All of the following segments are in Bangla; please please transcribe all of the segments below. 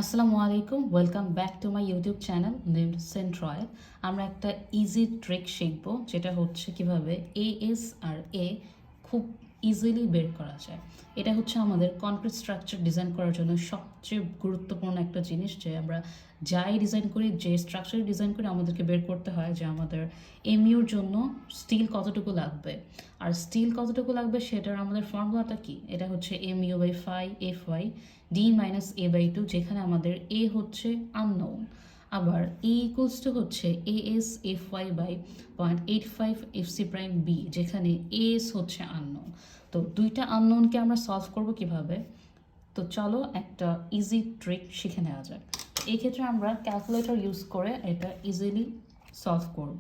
আসসালামু আলাইকুম, welcome back to my YouTube channel named সেন্ট্রয়েল। আমরা একটা ইজি ট্রিক শিখব, যেটা হচ্ছে কিভাবে এএস আর এ খুব ইজিলি বের করা যায়। এটা হচ্ছে আমাদের কনক্রিট স্ট্রাকচার ডিজাইন করার জন্য সবচেয়ে গুরুত্বপূর্ণ একটা জিনিস, যে আমরা যাই ডিজাইন করি, যে স্ট্রাকচার ডিজাইন করি, আমাদেরকে বের করতে হয় যে আমাদের এমইউর জন্য স্টিল কতটুকু লাগবে। আর স্টিল কতটুকু লাগবে সেটার আমাদের ফর্মুলাটা কি? এটা হচ্ছে mu/phi FY d-a/2, যেখানে আমাদের এ হচ্ছে আননোন। আবার এ ইকুয়ালস টু হচ্ছে AS FY বাই 0.85 FC'B, যেখানে এস হচ্ছে আননোন। তো দুইটা আননোনকে আমরা সলভ করব কিভাবে? তো চলো একটা ইজি ট্রিক শিখে নেওয়া যাক। এই ক্ষেত্রে আমরা ক্যালকুলেটর ইউজ করে এটা ইজিলি সলভ করব,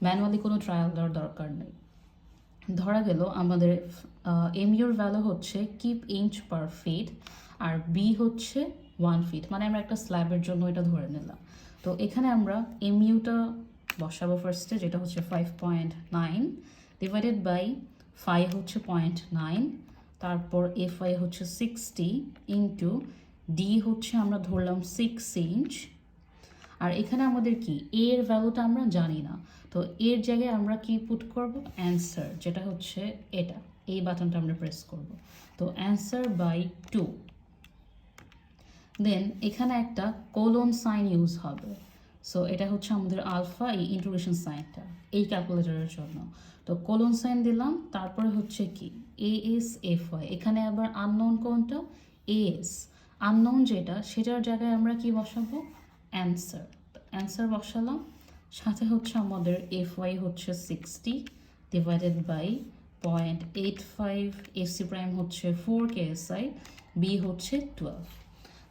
ম্যানুয়ালি কোনো ট্রায়াল দেওয়ার দরকার নেই। ধরা গেল আমাদের এমইউর ভ্যালু হচ্ছে কিপ ইঞ্চ পার ফিট, আর বি হচ্ছে 1 ফিট, মানে আমরা একটা স্ল্যাবের জন্য এটা ধরে নিলাম। তো এখানে আমরা এমইউটা বসাবো ফার্স্টে, যেটা হচ্ছে 5.9 ডিভাইডেড বাই ফাই হচ্ছে 0.9, তারপর FY হচ্ছে 60 ইন্টু ডি হচ্ছে আমরা ধরলাম 6 ইঞ্চ। আর এখানে আমাদের কি এর ভ্যালুটা আমরা জানি না, তো এর জায়গায় আমরা কি পুট করব? অ্যান্সার, যেটা হচ্ছে এটা, এই বাটনটা আমরা প্রেস করব। তো অ্যান্সার বাই 2। দেন এখানে একটা কোলন সাইন ইউজ হবে। সো এটা হচ্ছে আমাদের আলফা, এই ইন্টিগ্রেশন সাইনটা এই ক্যালকুলেটরের জন্য। তো কোলন সাইন দিলাম, তারপরে হচ্ছে কি AS FY, এখানে আবার আননোন কোনটা? AS আননোন, যেটা সেটার জায়গায় আমরা কি বসাবো? অ্যান্সার। অ্যান্সার বসালাম, সাথে হচ্ছে আমাদের FY হচ্ছে 60 ডিভাইডেড বাই 0.85, FC' হচ্ছে 4 KSI, বি হচ্ছে 12।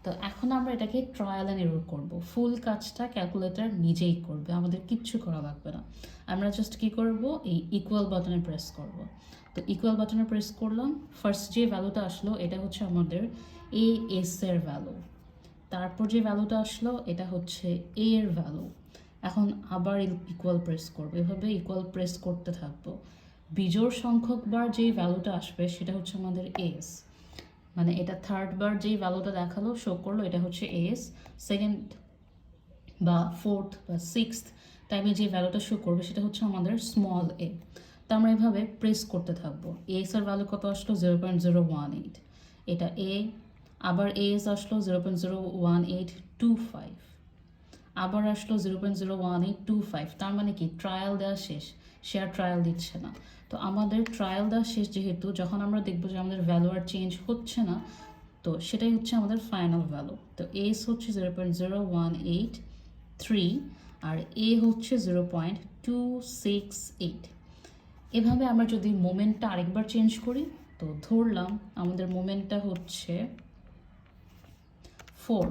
তো এখন আমরা এটাকে ট্রায়াল অ্যান্ড এরর করবো। ফুল কাজটা ক্যালকুলেটর নিজেই করবে, আমাদের কিচ্ছু করা লাগবে না। আমরা জাস্ট কি করব? এই ইকুয়াল বাটনে প্রেস করব। তো ইকুয়াল বাটনে প্রেস করলাম, ফার্স্ট যে ভ্যালুটা আসলো এটা হচ্ছে আমাদের AS এর ভ্যালু, তারপর যে ভ্যালুটা আসলো এটা হচ্ছে এ এর ভ্যালু। এখন আবার ইকুয়াল প্রেস করবো, এভাবে ইকুয়াল প্রেস করতে থাকবো। বিজোড় সংখ্যকবার যেই ভ্যালুটা আসবে সেটা হচ্ছে আমাদের এস, মানে এটা থার্ড বার যেই ভ্যালুটা দেখালো শো করলো এটা হচ্ছে এস, সেকেন্ড বা ফোর্থ বা সিক্সথ টাইমে যে ভ্যালুটা শো করবে সেটা হচ্ছে আমাদের স্মল এ। তো আমরা এভাবে প্রেস করতে থাকবো। এস এর ভ্যালু কত আসলো? 0.018, এটা এ। আবার এস আসলো 0.01825, আবার আসলো 0.01825। তার মানে কি ট্রায়াল দেওয়া শেষ, সে আর ট্রায়াল দিচ্ছে না। তো আমাদের ট্রায়াল দেওয়া শেষ যেহেতু, যখন আমরা দেখবো যে আমাদের ভ্যালু আর চেঞ্জ হচ্ছে না, তো সেটাই হচ্ছে আমাদের ফাইনাল ভ্যালু। তো এস হচ্ছে 0.0183 আর এ হচ্ছে 0.268। এভাবে আমরা যদি মোমেন্টটা আরেকবার চেঞ্জ করি, তো ধরলাম আমাদের মোমেন্টটা হচ্ছে 4,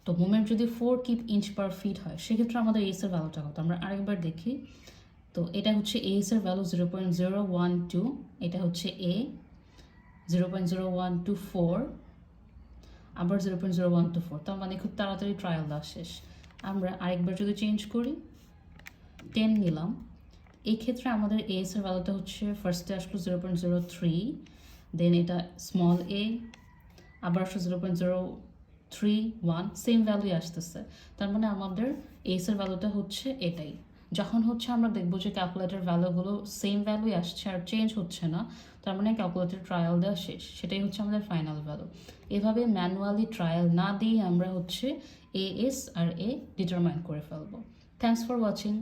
তো মোমেন্ট যদি 4 কিপ ইঞ্চ পার ফিট হয়, সেক্ষেত্রে আমাদের এস এর ভ্যালুটা কত? আমরা আরেকবার দেখি। তো এটা হচ্ছে এস এর ভ্যালু 0.012, এটা হচ্ছে এ 0.0124, আবার 0.0124। তার মানে খুব তাড়াতাড়ি ট্রায়াল দেওয়া শেষ। আমরা আরেকবার যদি চেঞ্জ করি, 10 নিলাম, এই ক্ষেত্রে আমাদের এস এর ভ্যালুটা হচ্ছে ফার্স্টে আসলো 0.03, দেন এটা স্মল এ, আবার আসলো 0.031, সেম ভ্যালুই আসতেছে। তার মানে আমাদের এস এর ভ্যালুটা হচ্ছে এটাই। যখন হচ্ছে আমরা দেখবো যে ক্যালকুলেটর ভ্যালুগুলো সেম ভ্যালুই আসছে আর চেঞ্জ হচ্ছে না, তার মানে ক্যালকুলেটর ট্রায়াল দেওয়া শেষ, সেটাই হচ্ছে আমাদের ফাইনাল ভ্যালু। এভাবে ম্যানুয়ালি ট্রায়াল না দিয়ে আমরা হচ্ছে এএস আর এ ডিটারমাইন করে ফেলবো। Thanks for watching.